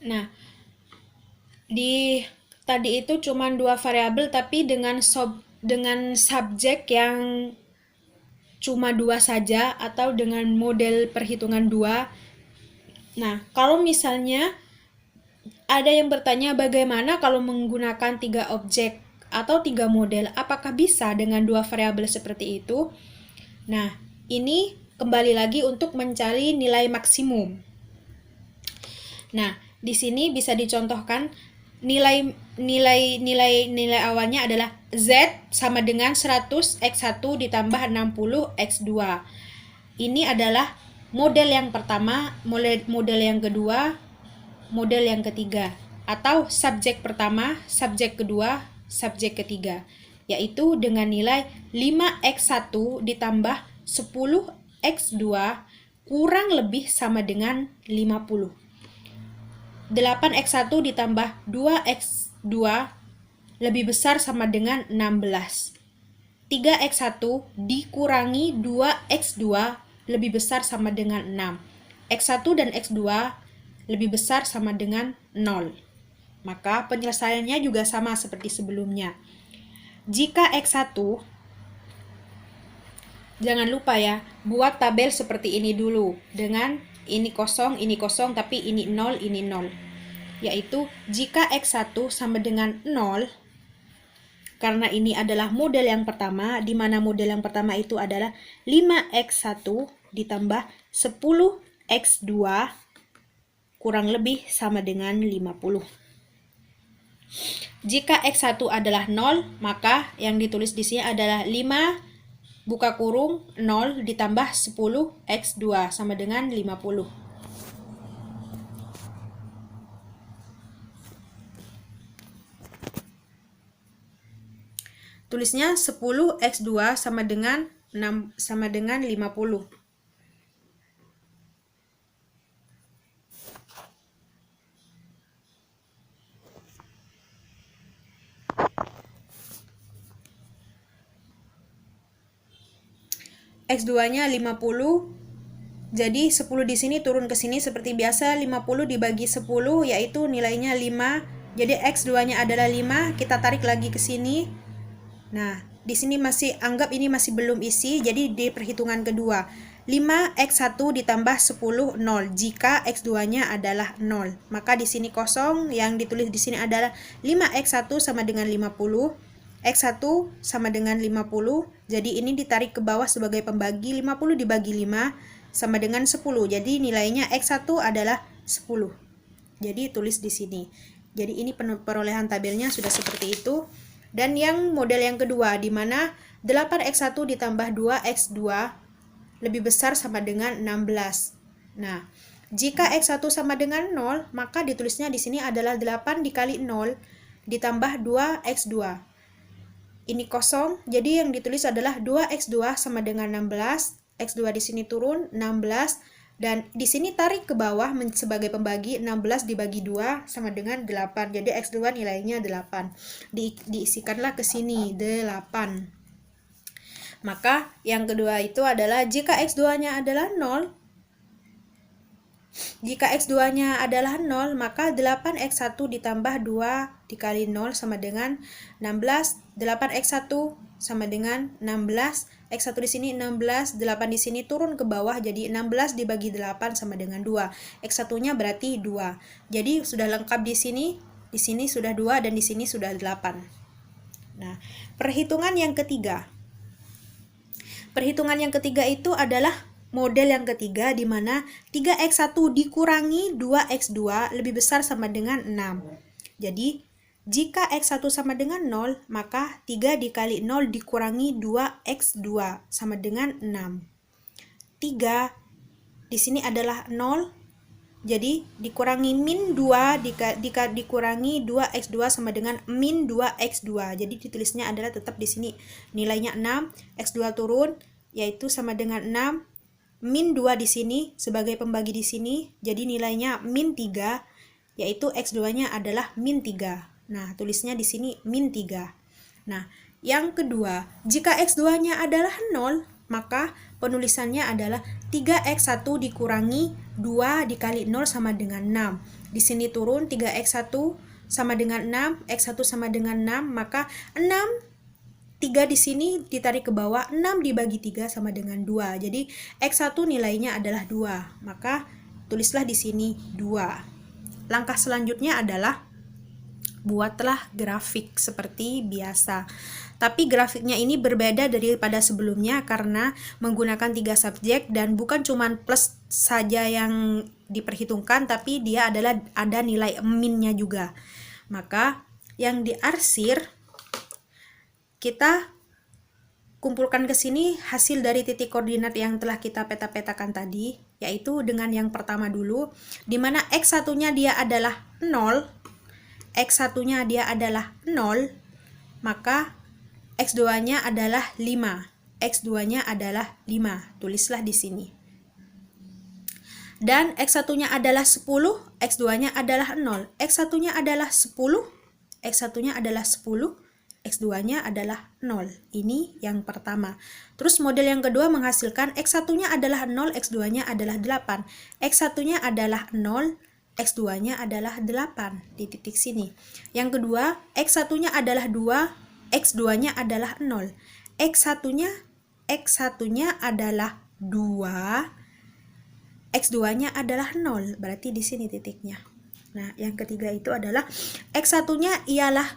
Nah, di tadi itu cuma dua variabel tapi dengan subjek yang cuma dua saja atau dengan model perhitungan dua. Nah, kalau misalnya ada yang bertanya bagaimana kalau menggunakan tiga objek atau tiga model, apakah bisa dengan dua variabel seperti itu? Nah, ini kembali lagi untuk mencari nilai maksimum. Nah, di sini bisa dicontohkan nilai awalnya adalah Z sama dengan 100 X1 ditambah 60 X2. Ini adalah model yang pertama, model yang kedua, model yang ketiga, atau subjek pertama, subjek kedua, subjek ketiga, yaitu dengan nilai 5x1 ditambah 10x2 kurang lebih sama dengan 50. 8x1 ditambah 2x2 lebih besar sama dengan 16. 3x1 dikurangi 2x2 lebih besar sama dengan 6. X1 dan X2 lebih besar sama dengan 0. Maka penyelesaiannya juga sama seperti sebelumnya. Jika X1, jangan lupa ya, buat tabel seperti ini dulu. Dengan ini kosong, tapi ini 0, ini 0. Yaitu jika X1 sama dengan 0, karena ini adalah model yang pertama, di mana model yang pertama itu adalah 5x1 ditambah 10x2 kurang lebih sama dengan 50. Jika x1 adalah 0, maka yang ditulis di sini adalah 5 buka kurung 0 ditambah 10x2 sama dengan 50. Tulisnya 10x2 sama dengan 6 sama dengan 50. X2-nya 50. Jadi 10 di sini turun ke sini seperti biasa, 50 dibagi 10 yaitu nilainya 5. Jadi X2-nya adalah 5, kita tarik lagi ke sini. Nah, di sini masih anggap ini masih belum isi, jadi di perhitungan kedua 5x1 ditambah 10 0 jika x2-nya adalah 0. Maka di sini kosong, yang ditulis di sini adalah 5x1 sama dengan 50, x1 sama dengan 50. Jadi ini ditarik ke bawah sebagai pembagi, 50 dibagi 5 sama dengan 10. Jadi nilainya x1 adalah 10. Jadi tulis di sini. Jadi ini perolehan tabelnya sudah seperti itu. Dan yang model yang kedua, di mana 8x1 ditambah 2x2 lebih besar sama dengan 16. Nah, jika x1 sama dengan 0, maka ditulisnya di sini adalah 8 dikali 0 ditambah 2x2. Ini kosong, jadi yang ditulis adalah 2x2 sama dengan 16. X2 di sini turun 16. Dan di sini tarik ke bawah sebagai pembagi, 16 dibagi 2 sama dengan 8. Jadi X2 nilainya 8. Diisikanlah ke sini 8. Maka yang kedua itu adalah jika X2-nya adalah 0. Jika X2-nya adalah 0, maka 8x1 ditambah 2 dikali 0 sama dengan 16. 8x1 sama dengan 16. X1 di sini 16, 8 di sini turun ke bawah jadi 16 dibagi 8 sama dengan 2. X1-nya berarti 2. Jadi sudah lengkap di sini sudah 2 dan di sini sudah 8. Nah, perhitungan yang ketiga. Perhitungan yang ketiga itu adalah model yang ketiga, di mana 3x1 dikurangi 2x2 lebih besar sama dengan 6. Jadi, jika x1 sama dengan 0, maka 3 dikali 0 dikurangi 2x2 sama dengan 6. 3 di sini adalah 0. Jadi, dikurangi min 2 dikurangi 2x2 sama dengan min 2x2. Jadi, ditulisnya adalah tetap di sini nilainya 6, x2 turun yaitu sama dengan 6. Min 2 di sini sebagai pembagi di sini, jadi nilainya min 3, yaitu X2-nya adalah min 3. Nah, tulisnya di sini min 3. Nah, yang kedua, jika X2-nya adalah 0, maka penulisannya adalah 3x1 dikurangi 2 dikali 0 sama dengan 6. Di sini turun 3x1 sama dengan 6, x1 sama dengan 6, maka 6, 3 di sini ditarik ke bawah, 6 dibagi 3 sama dengan 2. Jadi x1 nilainya adalah 2, maka tulislah di sini 2. Langkah selanjutnya adalah buatlah grafik seperti biasa. Tapi grafiknya ini berbeda daripada sebelumnya karena menggunakan 3 subjek dan bukan cuma plus saja yang diperhitungkan, tapi dia adalah ada nilai minnya juga. Maka yang diarsir kita kumpulkan ke sini hasil dari titik koordinat yang telah kita peta-petakan tadi, yaitu dengan yang pertama dulu, di mana x1-nya dia adalah 0, x1-nya dia adalah 0, maka x2-nya adalah 5. X2-nya adalah 5. Tulislah di sini. Dan x1-nya adalah 10, x2-nya adalah 0. X1-nya adalah 10, x1-nya adalah 10, x2-nya adalah 0. Ini yang pertama. Terus model yang kedua menghasilkan x1-nya adalah 0, x2-nya adalah 8. X1-nya adalah 0, x2-nya adalah 8 di titik sini. Yang kedua, x1-nya adalah 2, x2-nya adalah 0. X1-nya adalah 2, x2-nya adalah 0. Berarti di sini titiknya. Nah, yang ketiga itu adalah x1-nya ialah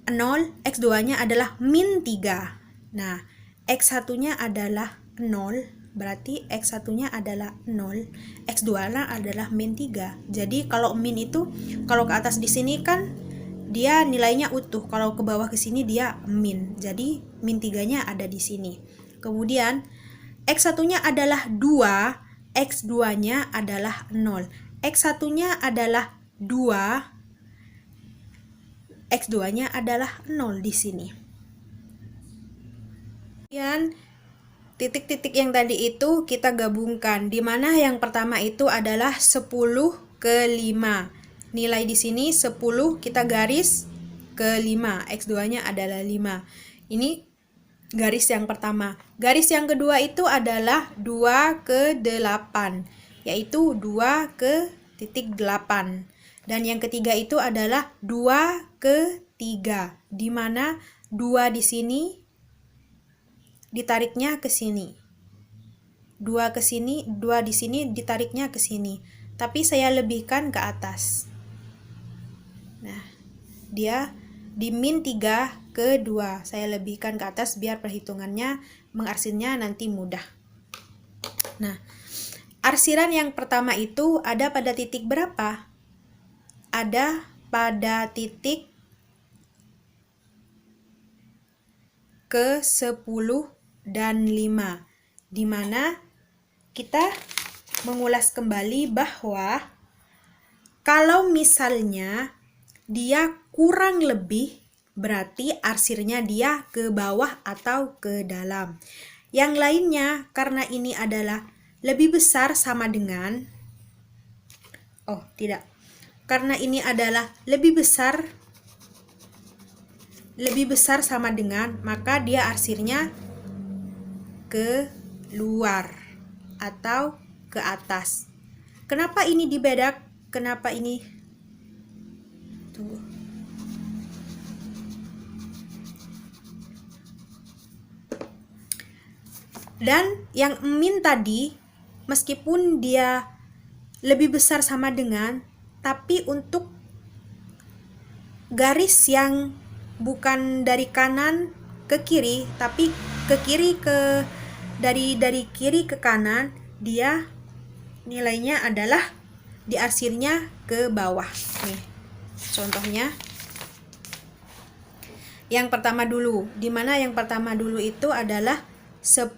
0, x2-nya adalah min 3. Nah, x1-nya adalah 0, berarti x1-nya adalah 0, x2-nya adalah min 3. Jadi kalau min itu, kalau ke atas di sini kan dia nilainya utuh, kalau ke bawah ke sini dia min. Jadi min 3-nya ada di sini. Kemudian x1-nya adalah 2, x2-nya adalah 0. X1-nya adalah 2, x2-nya adalah 0 di sini. Kemudian titik-titik yang tadi itu kita gabungkan, di mana yang pertama itu adalah 10 ke 5. Nilai di sini 10 kita garis ke 5, x2-nya adalah 5. Ini garis yang pertama. Garis yang kedua itu adalah 2 ke 8, yaitu 2 ke titik 8. Dan yang ketiga itu adalah 2 ke 3, di mana 2 di sini ditariknya ke sini. 2 ke sini, 2 di sini ditariknya ke sini. Tapi saya lebihkan ke atas. Nah, dia di min 3 ke 2. Saya lebihkan ke atas biar perhitungannya mengarsirnya nanti mudah. Nah, arsiran yang pertama itu ada pada titik berapa? Ada pada titik ke 10 dan 5, di mana kita mengulas kembali bahwa kalau misalnya dia kurang lebih, berarti arsirnya dia ke bawah atau ke dalam. Yang lainnya, karena ini adalah lebih besar sama dengan, karena ini adalah lebih besar sama dengan, maka dia arsirnya ke luar atau ke atas. Kenapa ini dibedak? Kenapa ini? Tunggu. Dan yang min tadi, meskipun dia lebih besar sama dengan, tapi untuk garis yang bukan dari kanan ke kiri, tapi ke kiri ke dari kiri ke kanan, dia nilainya adalah diarsirnya ke bawah. Nih, contohnya yang pertama dulu, di mana yang pertama dulu itu adalah 10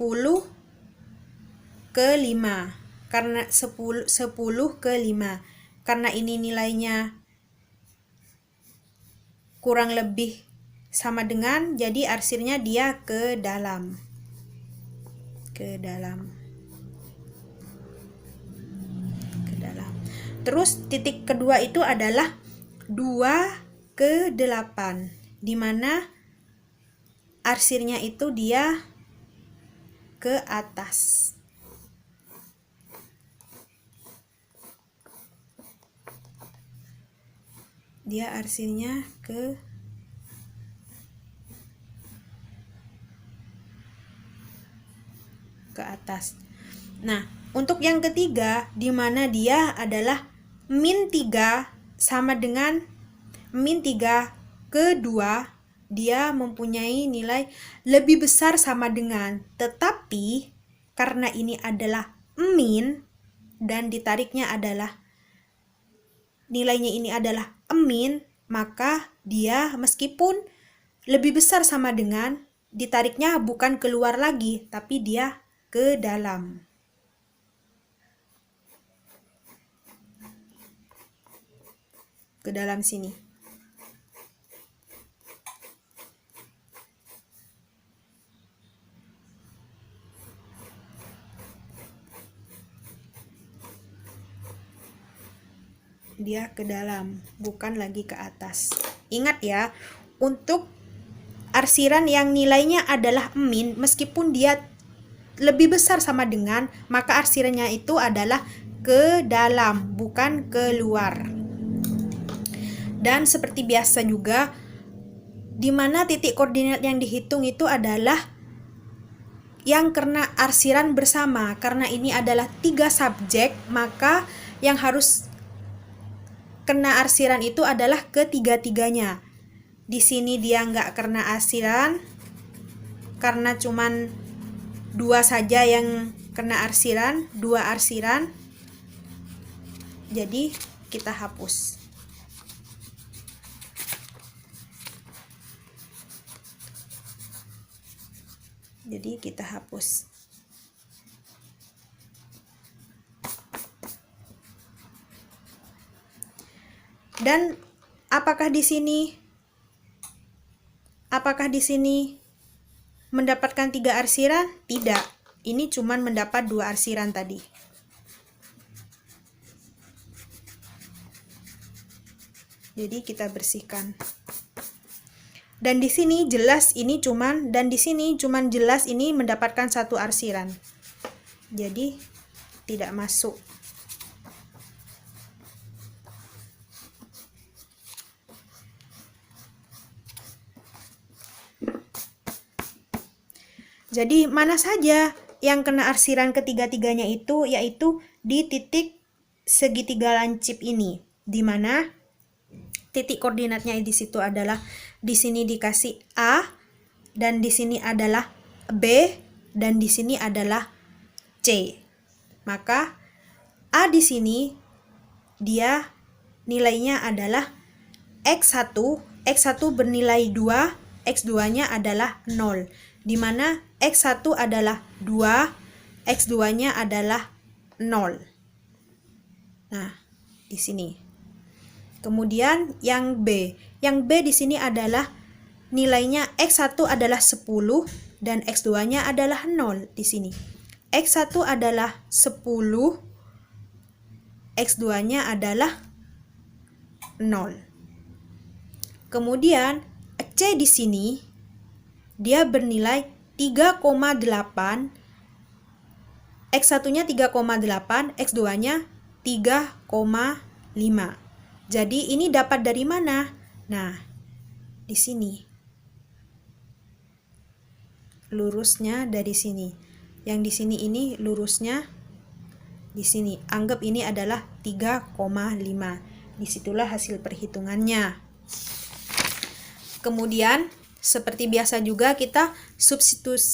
ke 5. Karena 10 ke 5. Karena ini nilainya kurang lebih sama dengan, jadi arsirnya dia ke dalam. Ke dalam. Terus titik kedua itu adalah 2 ke 8, di mana arsirnya itu dia ke atas. Dia arsirnya ke atas. Nah, untuk yang ketiga, di mana dia adalah min 3 sama dengan min 3 ke 2, dia mempunyai nilai lebih besar sama dengan, tetapi karena ini adalah min dan ditariknya adalah nilainya ini adalah min, maka dia meskipun lebih besar sama dengan, ditariknya bukan keluar lagi, tapi dia ke dalam. Ke dalam sini. Dia ke dalam, bukan lagi ke atas. Ingat ya, untuk arsiran yang nilainya adalah min, meskipun dia lebih besar sama dengan, maka arsirannya itu adalah ke dalam, bukan keluar. Dan seperti biasa juga, di mana titik koordinat yang dihitung itu adalah yang kena arsiran bersama. Karena ini adalah 3 subjek, maka yang harus kena arsiran itu adalah ketiga-tiganya. Di sini dia nggak kena arsiran, karena cuman 2 saja yang kena arsiran, 2 arsiran. Jadi kita hapus. Jadi kita hapus. Dan apakah di sini mendapatkan 3 arsiran? Tidak. Ini cuman mendapat 2 arsiran tadi. Jadi kita bersihkan. Dan di sini jelas ini cuman, dan di sini cuman jelas ini mendapatkan 1 arsiran. Jadi tidak masuk. Jadi mana saja yang kena arsiran ketiga-tiganya itu, yaitu di titik segitiga lancip ini, di mana titik koordinatnya di situ adalah, di sini dikasih A, dan di sini adalah B, dan di sini adalah C. Maka A di sini dia nilainya adalah X1 bernilai 2, X2-nya adalah 0. Di mana X1 adalah 2, X2-nya adalah 0. Nah, di sini. Kemudian yang B di sini adalah nilainya X1 adalah 10 dan X2-nya adalah 0 di sini. X1 adalah 10, X2-nya adalah 0. Kemudian C di sini dia bernilai 3,8, X1-nya 3,8, X2-nya 3,5. Jadi ini dapat dari mana? Nah, di sini. Lurusnya dari sini. Yang di sini ini lurusnya di sini. Anggap ini adalah 3,5. Disitulah hasil perhitungannya. Kemudian seperti biasa juga kita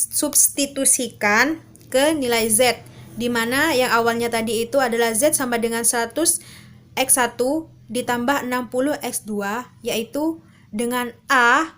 substitusikan ke nilai Z, di mana yang awalnya tadi itu adalah Z sama dengan 100 X1 ditambah 60 X2, yaitu dengan A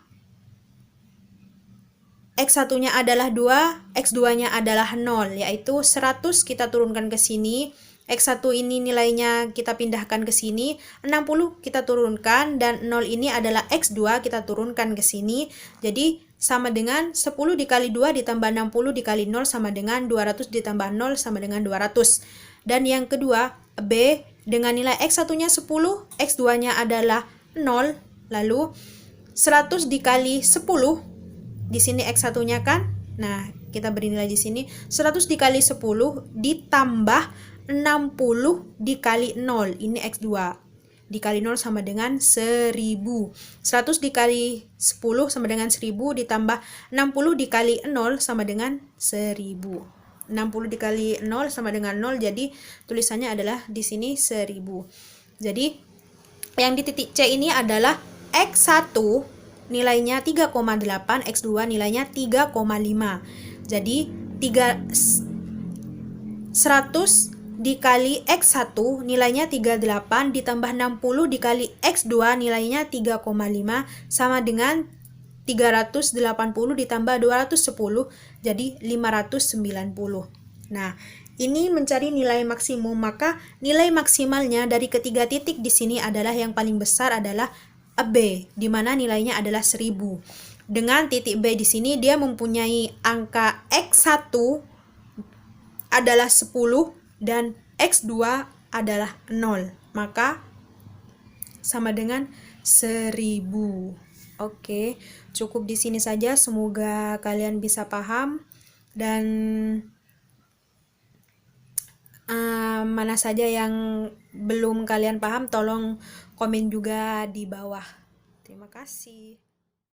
X1-nya adalah 2, X2-nya adalah 0, yaitu 100 kita turunkan ke sini. X1 ini nilainya kita pindahkan ke sini, 60 kita turunkan, dan 0 ini adalah X2 kita turunkan ke sini. Jadi sama dengan 10 dikali 2 ditambah 60 dikali 0 sama dengan 200 ditambah 0 sama dengan 200. Dan yang kedua, B dengan nilai X1-nya 10, X2-nya adalah 0, lalu 100 dikali 10, di sini X1-nya kan, nah kita beri nilai di sini. 100 dikali 10 ditambah 60 dikali 0. Ini X2. Dikali 0 sama dengan 1000. 100 dikali 10 sama dengan 1000 ditambah 60 dikali 0 sama dengan 1000. 60 dikali 0 sama dengan 0, jadi tulisannya adalah di sini 1000. Jadi yang di titik C ini adalah X1 nilainya 3,8, X2 nilainya 3,5. Jadi 100 dikali X1 nilainya 38 ditambah 60 dikali X2 nilainya 3,5 sama dengan 380 ditambah 210 jadi 590. Nah, ini mencari nilai maksimum, maka nilai maksimalnya dari ketiga titik di sini adalah yang paling besar adalah B, di mana nilainya adalah 1000. Dengan titik B di sini dia mempunyai angka X1 adalah 10 dan X2 adalah 0, maka sama dengan 1000. Oke, cukup di sini saja. Semoga kalian bisa paham, dan mana saja yang belum kalian paham tolong komen juga di bawah. Terima kasih.